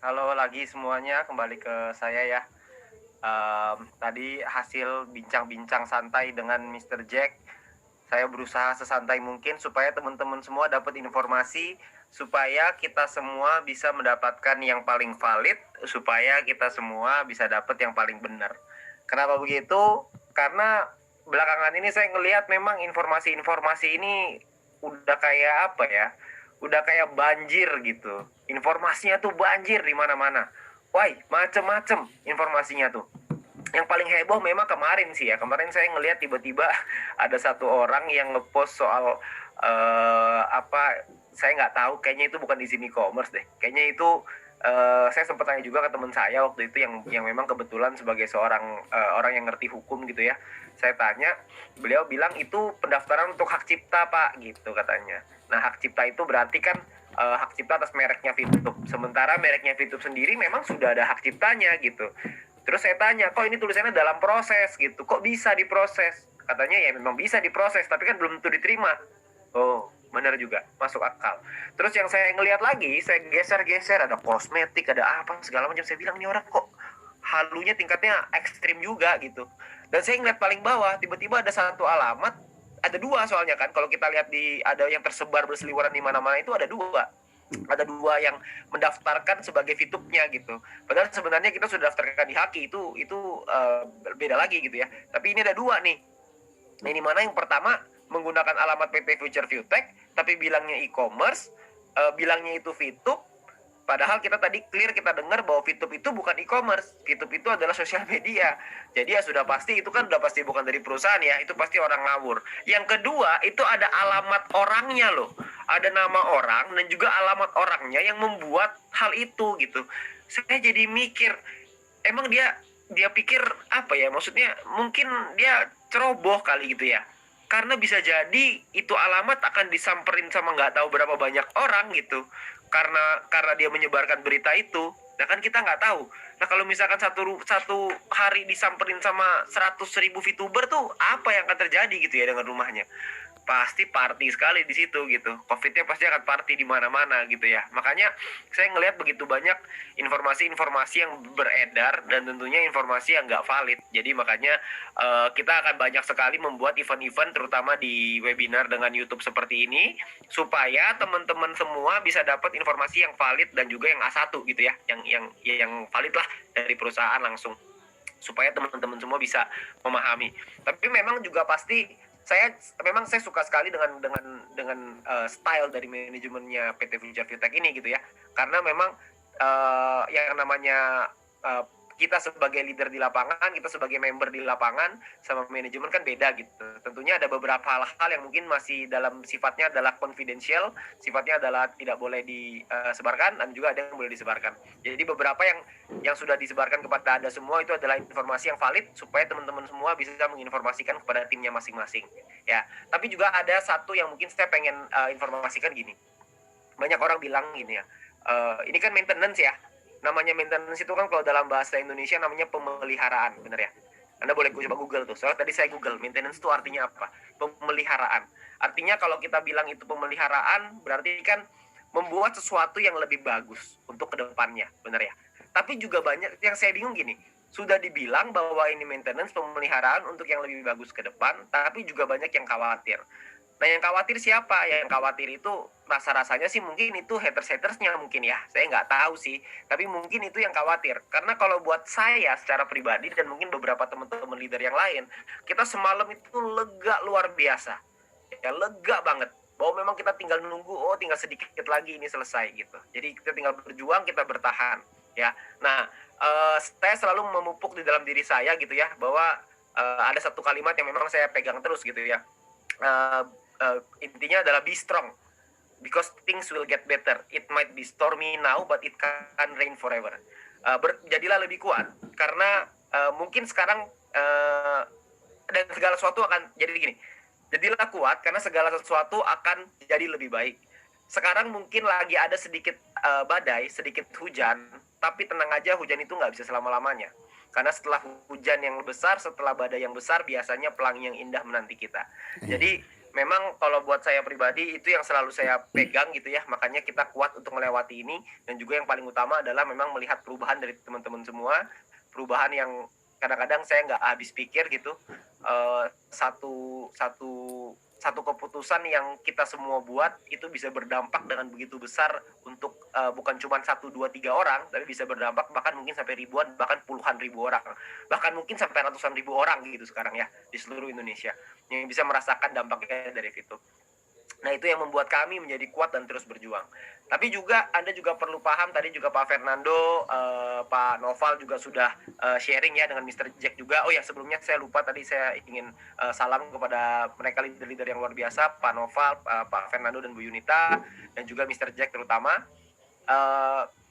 Halo lagi semuanya, kembali ke saya ya. Tadi hasil bincang-bincang santai dengan Mr. Jack, saya berusaha sesantai mungkin supaya teman-teman semua dapat informasi, supaya kita semua bisa mendapatkan yang paling valid, supaya kita semua bisa dapat yang paling benar. Kenapa begitu? Karena belakangan ini saya ngelihat memang informasi-informasi ini udah kayak apa ya? Udah kayak banjir gitu. Informasinya tuh banjir di mana-mana. Wah, macem-macem informasinya tuh. Yang paling heboh memang kemarin sih ya. Kemarin saya ngelihat tiba-tiba ada satu orang yang ngepost soal apa, saya nggak tahu, kayaknya itu bukan izin e-commerce deh. Kayaknya itu saya sempat tanya juga ke teman saya waktu itu yang memang kebetulan sebagai seorang orang yang ngerti hukum gitu ya. Saya tanya, beliau bilang itu pendaftaran untuk hak cipta Pak gitu katanya. Nah, hak cipta itu berarti kan hak cipta atas mereknya VTube. Sementara mereknya VTube sendiri memang sudah ada hak ciptanya gitu. Terus saya tanya, kok ini tulisannya dalam proses gitu, kok bisa diproses? Katanya ya memang bisa diproses, tapi kan belum tentu diterima. Oh, benar juga, masuk akal. Terus yang saya ngelihat lagi, saya geser-geser, ada kosmetik, ada apa, segala macam. Saya bilang, ini orang kok halunya tingkatnya ekstrim juga gitu. Dan saya ngeliat paling bawah, tiba-tiba ada satu alamat, ada dua soalnya kan, kalau kita lihat di, ada yang tersebar berseliweran di mana-mana itu ada dua yang mendaftarkan sebagai VTube-nya gitu. Padahal sebenarnya kita sudah daftarkan di Haki, itu beda lagi gitu ya. Tapi ini ada dua nih. Ini mana yang pertama menggunakan alamat PT Future Viewtech tapi bilangnya e-commerce, bilangnya itu VTube. Padahal kita tadi clear, kita dengar bahwa VTube itu bukan e-commerce. VTube itu adalah sosial media. Jadi ya sudah pasti, itu kan udah pasti bukan dari perusahaan ya. Itu pasti orang ngawur. Yang kedua, itu ada alamat orangnya loh. Ada nama orang dan juga alamat orangnya yang membuat hal itu gitu. Saya jadi mikir, emang dia pikir apa ya? Maksudnya mungkin dia ceroboh kali gitu ya. Karena bisa jadi itu alamat akan disamperin sama nggak tahu berapa banyak orang gitu, karena dia menyebarkan berita itu. Nah kan kita nggak tahu. Nah kalau misalkan satu hari disamperin sama 100.000 VTuber tuh apa yang akan terjadi gitu ya dengan rumahnya? Pasti party sekali di situ gitu. Covidnya pasti akan party di mana-mana gitu ya. Makanya saya ngelihat begitu banyak informasi-informasi yang beredar dan tentunya informasi yang nggak valid. Jadi makanya kita akan banyak sekali membuat event-event terutama di webinar dengan YouTube seperti ini supaya teman-teman semua bisa dapat informasi yang valid dan juga yang A1 gitu ya, yang valid lah dari perusahaan langsung, supaya teman-teman semua bisa memahami. Tapi memang juga pasti saya suka sekali dengan style dari manajemennya PT Future Viewtech ini gitu ya, karena memang yang namanya kita sebagai leader di lapangan, kita sebagai member di lapangan sama manajemen kan beda gitu. Tentunya ada beberapa hal-hal yang mungkin masih dalam sifatnya adalah confidential, sifatnya adalah tidak boleh disebarkan, dan juga ada yang boleh disebarkan. Jadi beberapa yang sudah disebarkan kepada Anda semua itu adalah informasi yang valid supaya teman-teman semua bisa menginformasikan kepada timnya masing-masing. Ya, tapi juga ada satu yang mungkin saya pengen informasikan gini. Banyak orang bilang gini ya, ini kan maintenance ya. Namanya maintenance itu kan kalau dalam bahasa Indonesia namanya pemeliharaan, bener ya? Anda boleh coba Google tuh. Soalnya tadi saya Google, maintenance itu artinya apa? Pemeliharaan. Artinya kalau kita bilang itu pemeliharaan, berarti kan membuat sesuatu yang lebih bagus untuk kedepannya, bener ya? Tapi juga banyak yang saya bingung gini, sudah dibilang bahwa ini maintenance pemeliharaan untuk yang lebih bagus ke depan, tapi juga banyak yang khawatir. Nah yang khawatir siapa? Yang khawatir itu rasa-rasanya sih mungkin itu haters-hatersnya mungkin ya. Saya nggak tahu sih. Tapi mungkin itu yang khawatir. Karena kalau buat saya secara pribadi dan mungkin beberapa teman-teman leader yang lain, kita semalam itu lega luar biasa. Ya lega banget. Bahwa memang kita tinggal nunggu, oh tinggal sedikit lagi ini selesai gitu. Jadi kita tinggal berjuang, kita bertahan. Ya. Nah, saya selalu memupuk di dalam diri saya gitu ya, bahwa ada satu kalimat yang memang saya pegang terus gitu ya. Intinya adalah be strong because things will get better. It might be stormy now but it can rain forever. Jadilah lebih kuat karena mungkin sekarang dan segala sesuatu akan jadi gini. Jadilah kuat karena segala sesuatu akan jadi lebih baik. Sekarang mungkin lagi ada sedikit badai, sedikit hujan, tapi tenang aja, hujan itu nggak bisa selama-lamanya. Karena setelah hujan yang besar, setelah badai yang besar, biasanya pelangi yang indah menanti kita. Jadi memang kalau buat saya pribadi itu yang selalu saya pegang gitu ya, makanya kita kuat untuk melewati ini. Dan juga yang paling utama adalah memang melihat perubahan dari teman-teman semua, perubahan yang kadang-kadang saya nggak habis pikir gitu. Satu satu satu keputusan yang kita semua buat itu bisa berdampak dengan begitu besar untuk bukan cuma 1, 2, 3 orang, tapi bisa berdampak bahkan mungkin sampai ribuan, bahkan puluhan ribu orang, bahkan mungkin sampai ratusan ribu orang gitu sekarang ya di seluruh Indonesia yang bisa merasakan dampaknya dari itu. Nah, itu yang membuat kami menjadi kuat dan terus berjuang. Tapi juga Anda juga perlu paham, tadi juga Pak Fernando, Pak Noval juga sudah sharing ya dengan Mr. Jack juga. Oh ya, sebelumnya saya lupa tadi saya ingin salam kepada mereka leader-leader yang luar biasa, Pak Noval, Pak Fernando dan Bu Yunita, dan juga Mr. Jack terutama.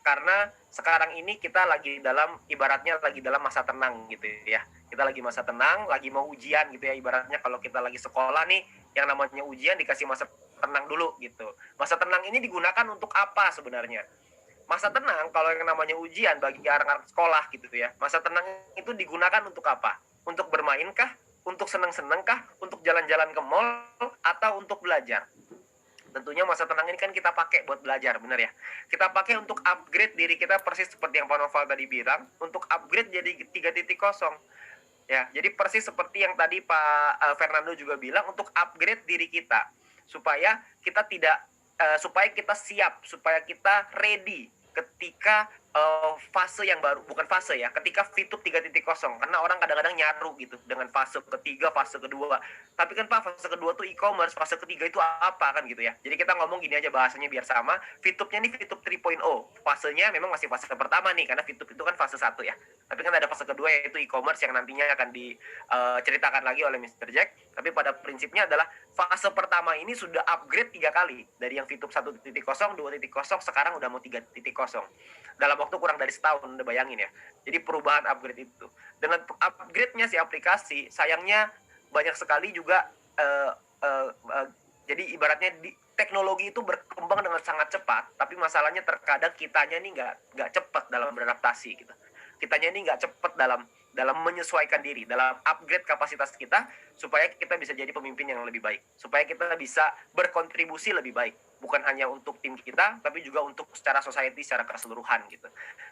Karena sekarang ini kita lagi dalam, ibaratnya lagi dalam masa tenang gitu ya. Kita lagi masa tenang, lagi mau ujian gitu ya. Ibaratnya kalau kita lagi sekolah nih, yang namanya ujian dikasih masa tenang dulu gitu. Masa tenang ini digunakan untuk apa sebenarnya? Masa tenang kalau yang namanya ujian bagi anak-anak sekolah gitu ya. Masa tenang itu digunakan untuk apa? Untuk bermain kah? Untuk senang-senang kah? Untuk jalan-jalan ke mall? Atau untuk belajar? Tentunya masa tenang ini kan kita pakai buat belajar, benar ya? Kita pakai untuk upgrade diri kita persis seperti yang Pak Noval tadi bilang, untuk upgrade jadi 3.0. Ya, jadi persis seperti yang tadi Pak Fernando juga bilang, untuk upgrade diri kita supaya kita tidak supaya kita siap, supaya kita ready ketika fase yang baru, bukan fase ya, ketika VTube 3.0. Karena orang kadang-kadang nyaru gitu dengan fase ketiga, fase kedua. Tapi kan Pak, fase kedua tuh e-commerce, fase ketiga itu apa kan gitu ya. Jadi kita ngomong gini aja bahasanya biar sama. VTube-nya nih VTube 3.0. Fasenya memang masih fase pertama nih, karena VTube itu kan fase 1 ya. Tapi kan ada fase kedua yaitu e-commerce yang nantinya akan diceritakan lagi oleh Mr. Jack. Tapi pada prinsipnya adalah fase pertama ini sudah upgrade 3 kali. Dari yang VTube 1.0, 2.0, sekarang udah mau 3.0. Dalam waktu kurang dari setahun, udah bayangin ya. Jadi perubahan upgrade itu. Dengan upgrade-nya si aplikasi, sayangnya banyak sekali juga jadi ibaratnya teknologi itu berkembang dengan sangat cepat, tapi masalahnya terkadang kitanya nih nggak cepat dalam beradaptasi gitu. Kitanya ini nggak cepat dalam menyesuaikan diri, dalam upgrade kapasitas kita supaya kita bisa jadi pemimpin yang lebih baik, supaya kita bisa berkontribusi lebih baik, bukan hanya untuk tim kita, tapi juga untuk secara society secara keseluruhan gitu.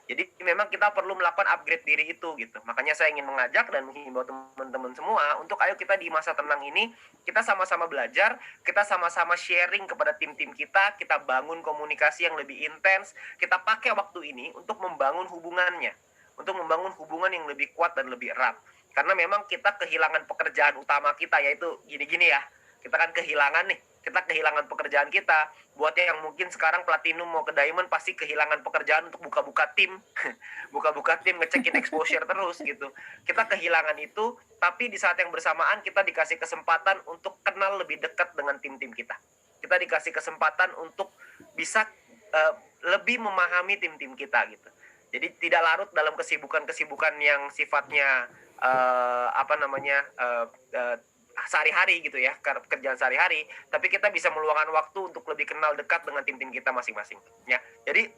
Jadi memang kita perlu melakukan upgrade diri itu gitu. Makanya saya ingin mengajak dan menghimbau teman-teman semua untuk ayo kita di masa tenang ini kita sama-sama belajar, kita sama-sama sharing kepada tim-tim kita bangun komunikasi yang lebih intens, kita pakai waktu ini untuk membangun hubungannya, untuk membangun hubungan yang lebih kuat dan lebih erat. Karena memang kita kehilangan pekerjaan utama kita, yaitu gini-gini ya. Kita kan kehilangan nih, kita kehilangan pekerjaan kita. Buat yang mungkin sekarang platinum mau ke diamond pasti kehilangan pekerjaan untuk buka-buka tim. Buka-buka tim, ngecekin exposure terus gitu. Kita kehilangan itu, tapi di saat yang bersamaan kita dikasih kesempatan untuk kenal lebih dekat dengan tim-tim kita. Kita dikasih kesempatan untuk bisa lebih memahami tim-tim kita gitu. Jadi tidak larut dalam kesibukan-kesibukan yang sifatnya sehari-hari gitu ya, kerjaan sehari-hari, tapi kita bisa meluangkan waktu untuk lebih kenal dekat dengan tim-tim kita masing-masing ya. Jadi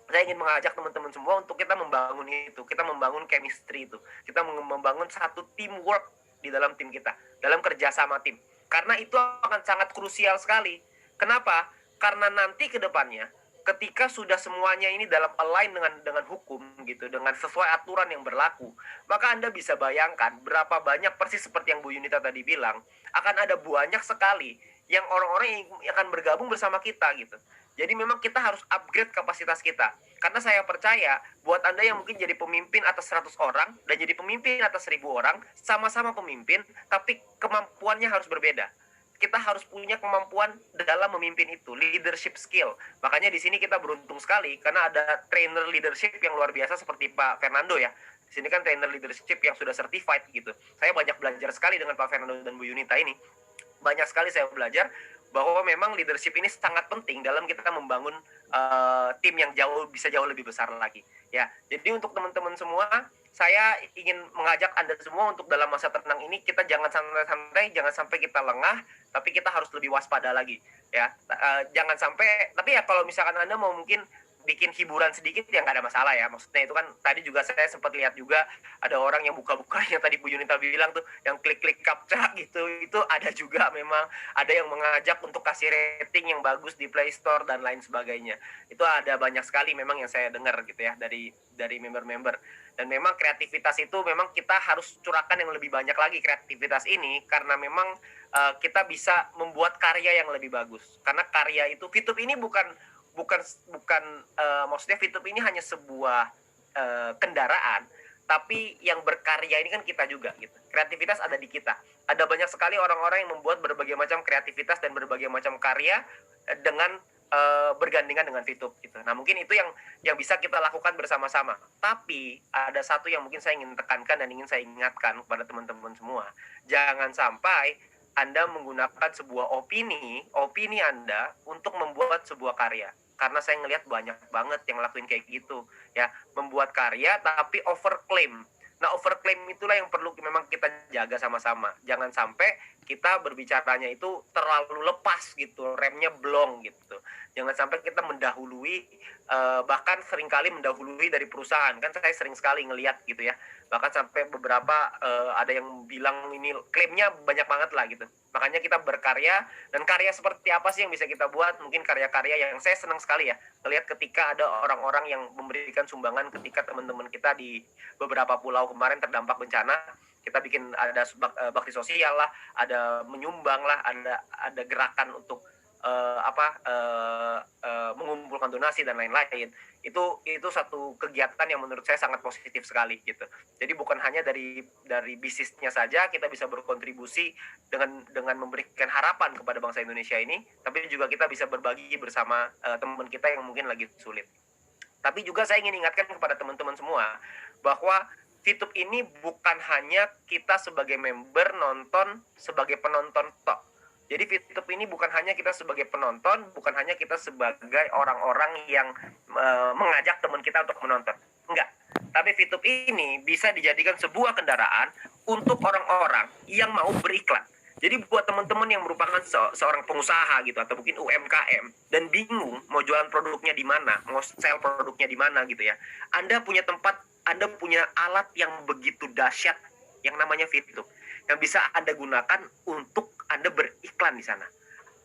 saya ingin mengajak teman-teman semua untuk kita membangun itu, kita membangun chemistry itu, kita membangun satu teamwork di dalam tim kita, dalam kerja sama tim, karena itu akan sangat krusial sekali. Kenapa? Karena nanti ke depannya ketika sudah semuanya ini dalam align dengan hukum gitu, dengan sesuai aturan yang berlaku, maka Anda bisa bayangkan berapa banyak, persis seperti yang Bu Yunita tadi bilang, akan ada banyak sekali yang orang-orang yang akan bergabung bersama kita gitu. Jadi memang kita harus upgrade kapasitas kita. Karena saya percaya buat Anda yang mungkin jadi pemimpin atas 100 orang dan jadi pemimpin atas 1000 orang, sama-sama pemimpin, tapi kemampuannya harus berbeda. Kita harus punya kemampuan dalam memimpin itu, leadership skill. Makanya di sini kita beruntung sekali karena ada trainer leadership yang luar biasa seperti Pak Fernando ya. Di sini kan trainer leadership yang sudah certified gitu. Saya banyak belajar sekali dengan Pak Fernando dan Bu Yunita ini. Banyak sekali saya belajar bahwa memang leadership ini sangat penting dalam kita membangun tim yang bisa jauh lebih besar lagi. Ya, jadi untuk teman-teman semua, saya ingin mengajak Anda semua untuk dalam masa tenang ini kita jangan santai-santai, jangan sampai kita lengah, tapi kita harus lebih waspada lagi ya. Jangan sampai, tapi ya kalau misalkan Anda mau mungkin bikin hiburan sedikit ya nggak ada masalah ya. Maksudnya itu kan tadi juga saya sempat lihat juga ada orang yang buka-buka yang tadi Bu Yunita bilang tuh yang klik-klik captcha gitu, itu ada juga memang, ada yang mengajak untuk kasih rating yang bagus di Play Store dan lain sebagainya. Itu ada banyak sekali memang yang saya dengar gitu ya dari member-member. Dan memang kreativitas itu memang kita harus curahkan yang lebih banyak lagi kreativitas ini, karena memang kita bisa membuat karya yang lebih bagus. Karena karya itu, VTube ini bukan bukan bukan maksudnya VTube ini hanya sebuah kendaraan, tapi yang berkarya ini kan kita juga gitu. Kreativitas ada di kita. Ada banyak sekali orang-orang yang membuat berbagai macam kreativitas dan berbagai macam karya dengan bergandengan dengan VTube gitu. Nah, mungkin itu yang bisa kita lakukan bersama-sama. Tapi ada satu yang mungkin saya ingin tekankan dan ingin saya ingatkan kepada teman-teman semua. Jangan sampai Anda menggunakan sebuah opini Anda untuk membuat sebuah karya. Karena saya ngelihat banyak banget yang lakuin kayak gitu, ya, membuat karya tapi overclaim. Nah, overclaim itulah yang perlu memang kita jaga sama-sama. Jangan sampai kita berbicaranya itu terlalu lepas gitu, remnya blong gitu. Jangan sampai kita mendahului, bahkan seringkali mendahului dari perusahaan. Kan saya sering sekali ngelihat gitu ya. Bahkan sampai beberapa ada yang bilang ini klaimnya banyak banget lah gitu. Makanya kita berkarya, dan karya seperti apa sih yang bisa kita buat? Mungkin karya-karya yang saya senang sekali ya melihat ketika ada orang-orang yang memberikan sumbangan ketika teman-teman kita di beberapa pulau kemarin terdampak bencana. Kita bikin ada bakti sosial lah, ada menyumbang lah, ada gerakan untuk mengumpulkan donasi dan lain-lain. Itu satu kegiatan yang menurut saya sangat positif sekali gitu. Jadi bukan hanya dari bisnisnya saja kita bisa berkontribusi dengan memberikan harapan kepada bangsa Indonesia ini, tapi juga kita bisa berbagi bersama teman kita yang mungkin lagi sulit. Tapi juga saya ingin ingatkan kepada teman-teman semua bahwa VTube ini bukan hanya kita sebagai member nonton sebagai penonton tok. Jadi VTube ini bukan hanya kita sebagai penonton, bukan hanya kita sebagai orang-orang yang mengajak teman kita untuk menonton. Enggak. Tapi VTube ini bisa dijadikan sebuah kendaraan untuk orang-orang yang mau beriklan. Jadi buat teman-teman yang merupakan seorang pengusaha gitu atau mungkin UMKM dan bingung mau jualan produknya di mana, mau sell produknya di mana gitu ya. Anda punya tempat, Anda punya alat yang begitu dahsyat yang namanya VTube yang bisa Anda gunakan untuk Anda beriklan di sana.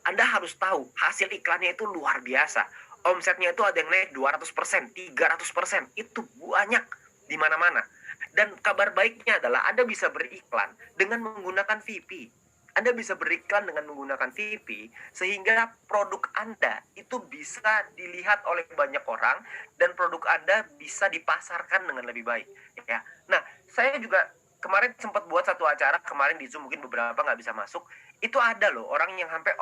Anda harus tahu hasil iklannya itu luar biasa. Omsetnya itu ada yang naik 200%, 300%. Itu banyak di mana-mana. Dan kabar baiknya adalah Anda bisa beriklan dengan menggunakan VP. Anda bisa beriklan dengan menggunakan VP sehingga produk Anda itu bisa dilihat oleh banyak orang dan produk Anda bisa dipasarkan dengan lebih baik. Ya. Nah, saya juga kemarin sempat buat satu acara kemarin di Zoom, mungkin beberapa nggak bisa masuk. Itu ada loh orang yang sampai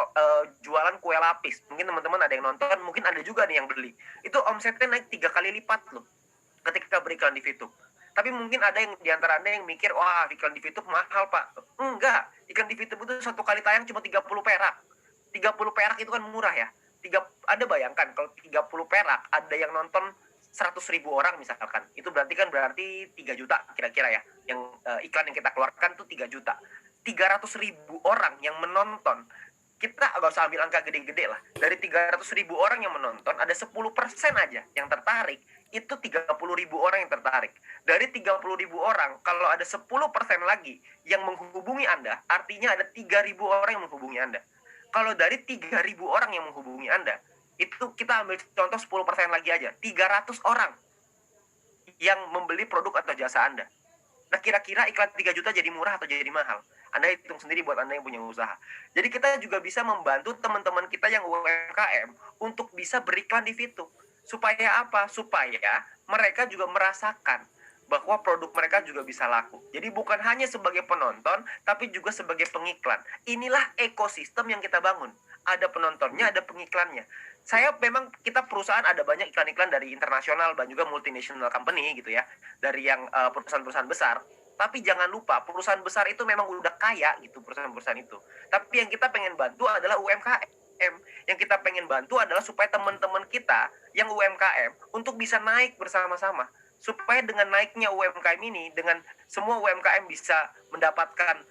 jualan kue lapis. Mungkin teman-teman ada yang nonton, mungkin ada juga nih yang beli. Itu omsetnya naik 3 kali lipat loh ketika beriklan di VTube. Tapi mungkin ada yang diantara Anda yang mikir, wah iklan di VTube mahal Pak. Enggak, iklan di VTube itu satu kali tayang cuma 30 perak. 30 perak itu kan murah ya. Anda bayangkan kalau 30 perak ada yang nonton 100.000 orang misalkan. Itu berarti 3 juta kira-kira ya. Yang iklan yang kita keluarkan tuh 3 juta. 300.000 orang yang menonton. Kita nggak usah ambil angka gede-gede lah. Dari 300.000 orang yang menonton, ada 10% aja yang tertarik. Itu 30.000 orang yang tertarik. Dari 30.000 orang, kalau ada 10% lagi yang menghubungi Anda, artinya ada 3.000 orang yang menghubungi Anda. Kalau dari 3.000 orang yang menghubungi Anda, itu kita ambil contoh 10% lagi aja. 300 orang yang membeli produk atau jasa Anda. Nah, kira-kira iklan 3 juta jadi murah atau jadi mahal? Anda hitung sendiri buat Anda yang punya usaha. Jadi kita juga bisa membantu teman-teman kita yang UMKM untuk bisa beriklan di VTube. Supaya apa? Supaya mereka juga merasakan bahwa produk mereka juga bisa laku. Jadi bukan hanya sebagai penonton, tapi juga sebagai pengiklan. Inilah ekosistem yang kita bangun. Ada penontonnya, ada pengiklannya. Kita perusahaan ada banyak iklan-iklan dari internasional dan juga multinational company gitu ya. Dari yang perusahaan-perusahaan besar. Tapi jangan lupa, perusahaan besar itu memang udah kaya gitu, perusahaan-perusahaan itu. Tapi yang kita pengen bantu adalah UMKM. Yang kita pengen bantu adalah supaya teman-teman kita yang UMKM untuk bisa naik bersama-sama. Supaya dengan naiknya UMKM ini, dengan semua UMKM bisa mendapatkan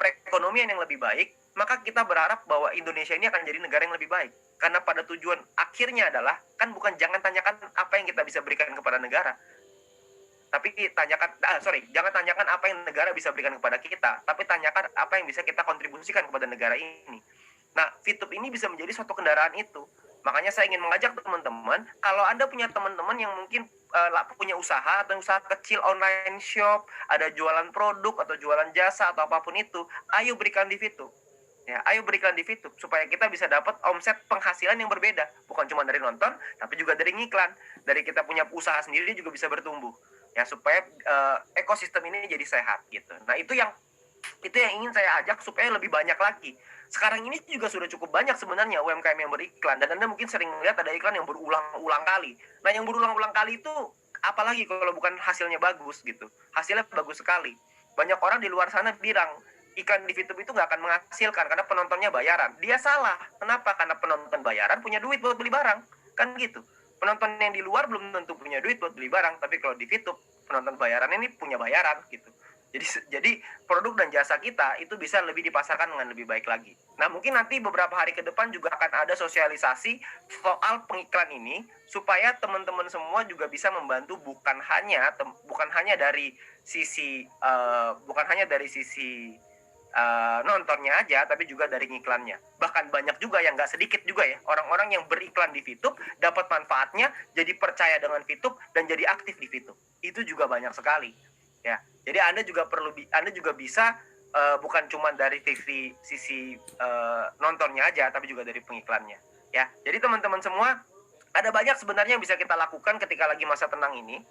perekonomian yang lebih baik, maka kita berharap bahwa Indonesia ini akan jadi negara yang lebih baik. Karena pada tujuan akhirnya adalah, kan bukan jangan tanyakan apa yang kita bisa berikan kepada negara, tapi jangan tanyakan apa yang negara bisa berikan kepada kita, tapi tanyakan apa yang bisa kita kontribusikan kepada negara ini. Nah, Fitup ini bisa menjadi suatu kendaraan itu. Makanya saya ingin mengajak teman-teman, kalau Anda punya teman-teman yang mungkin punya usaha atau usaha kecil online shop, ada jualan produk atau jualan jasa atau apapun itu, ayo berikan di Fitup. Ya, ayo berikan di Fitup supaya kita bisa dapat omset penghasilan yang berbeda, bukan cuma dari nonton, tapi juga dari ngiklan. Dari kita punya usaha sendiri juga bisa bertumbuh. Ya, supaya ekosistem ini jadi sehat gitu. Nah, itu yang ingin saya ajak supaya lebih banyak lagi. Sekarang ini juga sudah cukup banyak sebenarnya UMKM yang beriklan, dan Anda mungkin sering melihat ada iklan yang berulang-ulang kali. Nah, yang berulang-ulang kali itu apalagi kalau bukan hasilnya bagus gitu. Hasilnya bagus sekali. Banyak orang di luar sana bilang iklan di Fitup itu nggak akan menghasilkan karena penontonnya bayaran. Dia salah. Kenapa? Karena penonton bayaran punya duit buat beli barang. Kan gitu. Penonton yang di luar belum tentu punya duit buat beli barang, tapi kalau di Fitup penonton bayaran ini punya bayaran gitu. Jadi produk dan jasa kita itu bisa lebih dipasarkan dengan lebih baik lagi. Nah, mungkin nanti beberapa hari ke depan juga akan ada sosialisasi soal pengiklan ini supaya teman-teman semua juga bisa membantu bukan hanya dari sisi nontonnya aja, tapi juga dari ngiklannya. Bahkan banyak juga yang nggak sedikit juga ya orang-orang yang beriklan di Fitup dapat manfaatnya, jadi percaya dengan Fitup dan jadi aktif di Fitup. Itu juga banyak sekali ya. Jadi Anda juga bisa bukan cuma dari sisi nontonnya aja, tapi juga dari pengiklannya ya. Jadi teman-teman semua, ada banyak sebenarnya yang bisa kita lakukan ketika lagi masa tenang ini.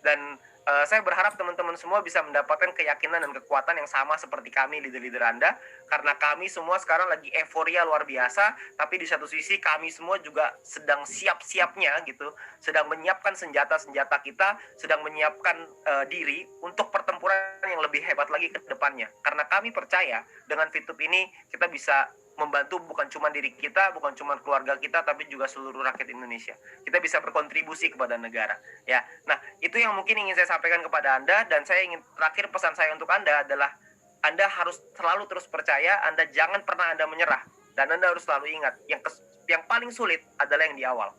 Dan saya berharap teman-teman semua bisa mendapatkan keyakinan dan kekuatan yang sama seperti kami, leader-leader Anda. Karena kami semua sekarang lagi euforia luar biasa, tapi di satu sisi kami semua juga sedang siap-siapnya gitu, sedang menyiapkan senjata-senjata kita, sedang menyiapkan diri untuk pertempuran yang lebih hebat lagi ke depannya. Karena kami percaya dengan Fitup ini kita bisa membantu bukan cuma diri kita, bukan cuma keluarga kita, tapi juga seluruh rakyat Indonesia. Kita bisa berkontribusi kepada negara. Ya, nah itu yang mungkin ingin saya sampaikan kepada Anda, dan saya ingin terakhir pesan saya untuk Anda adalah Anda harus selalu terus percaya, Anda jangan pernah Anda menyerah, dan Anda harus selalu ingat yang paling sulit adalah yang di awal.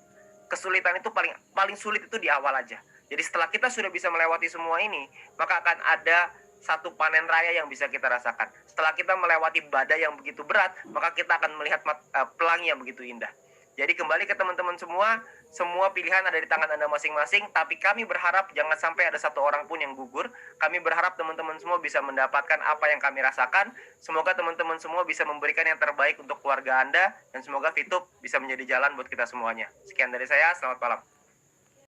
Kesulitan itu paling sulit itu di awal aja. Jadi setelah kita sudah bisa melewati semua ini, maka akan ada satu panen raya yang bisa kita rasakan. Setelah kita melewati badai yang begitu berat, maka kita akan melihat pelangi yang begitu indah. Jadi kembali ke teman-teman semua pilihan ada di tangan Anda masing-masing, tapi kami berharap jangan sampai ada satu orang pun yang gugur. Kami berharap teman-teman semua bisa mendapatkan apa yang kami rasakan. Semoga teman-teman semua bisa memberikan yang terbaik untuk keluarga Anda, dan semoga Fitup bisa menjadi jalan buat kita semuanya. Sekian dari saya, selamat malam.